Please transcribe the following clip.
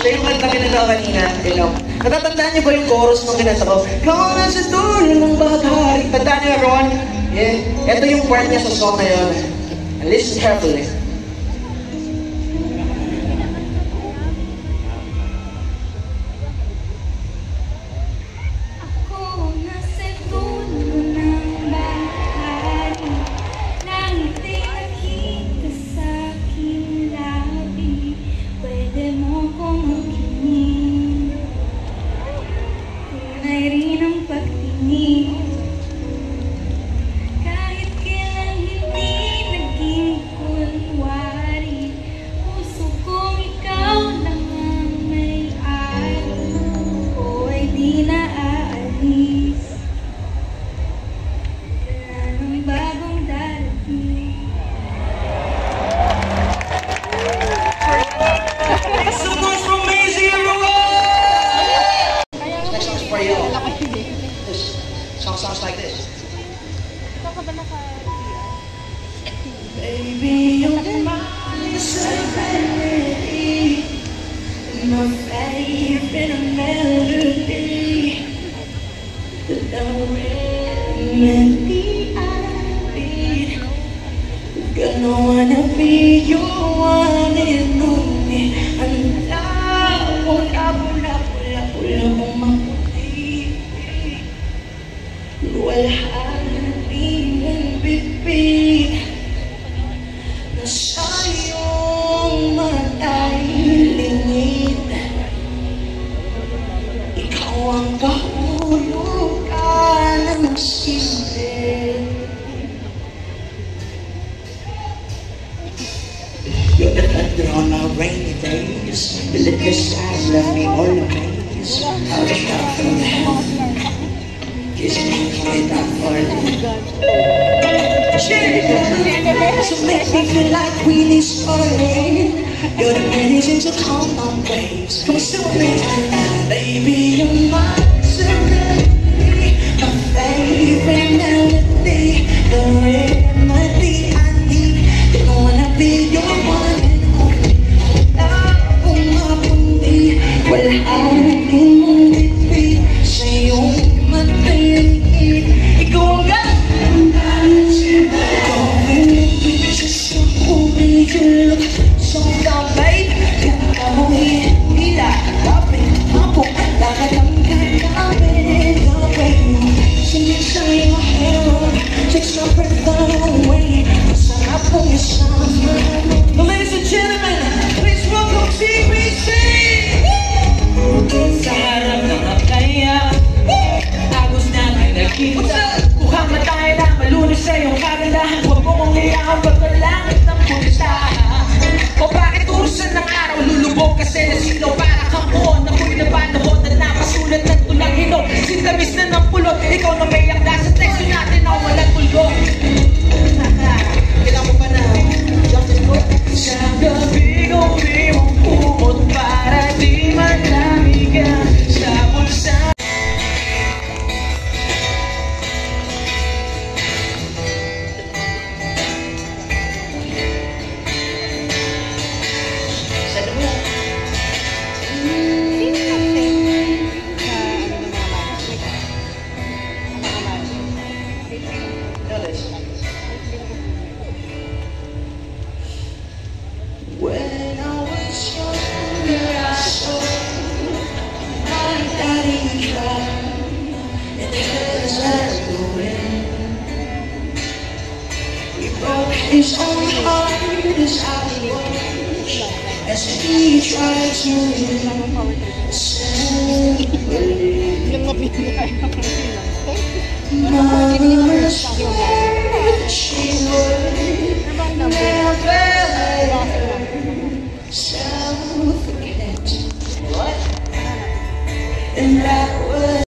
yung kanta kinanta kanina, Ilong. Natatandaan niyo ba yung chorus nung kinanta ko? Kung nasa dulo ng baghari. Tandaan niyo, everyone? Yeah. Ito yung part niya sa song na yun. Listen carefully. Sounds like this. Baby, you're my serenity, my favorite melody, the remedy I need. Gonna wanna be your one and only. And I won't walhali mong bibig na sa'yong matahilingin. Ikaw ang kahulugan ng simple. You're the thunder on our rainy days. The little skies left me all amazed. How to shout from heaven. Kiss me without warning. So make me feel like we need falling. You're the medicine to calm my waves. Come still me, baby, you're my serenity, my favorite melody, the remedy I need. Don't wanna be your one and only. Love my body, well I'm in defeat. Say you. Ladies and gentlemen, please welcome TBC! Sa harap ng kaya agos namin nagkita. Mukhang matay na malunis sa iyong kagandahan. Huwag mo kong iyakang pagkalangit ng puntahan. O bakit urusan ng araw lulubog kasi nasilo para kang buon. Ako'y napanahon at napasulat ng tulang hinog. Sintamis na ng pulot, ikaw na may yakda sa teksto natin na walang tulog. Kailangan mo pa na sa gabi ko di mong pumot para di malamigan sa bulsa. When I was younger, I saw my daddy cry, and tears as the wind. He broke his own heart as I watched, as he tried to simply. Mama.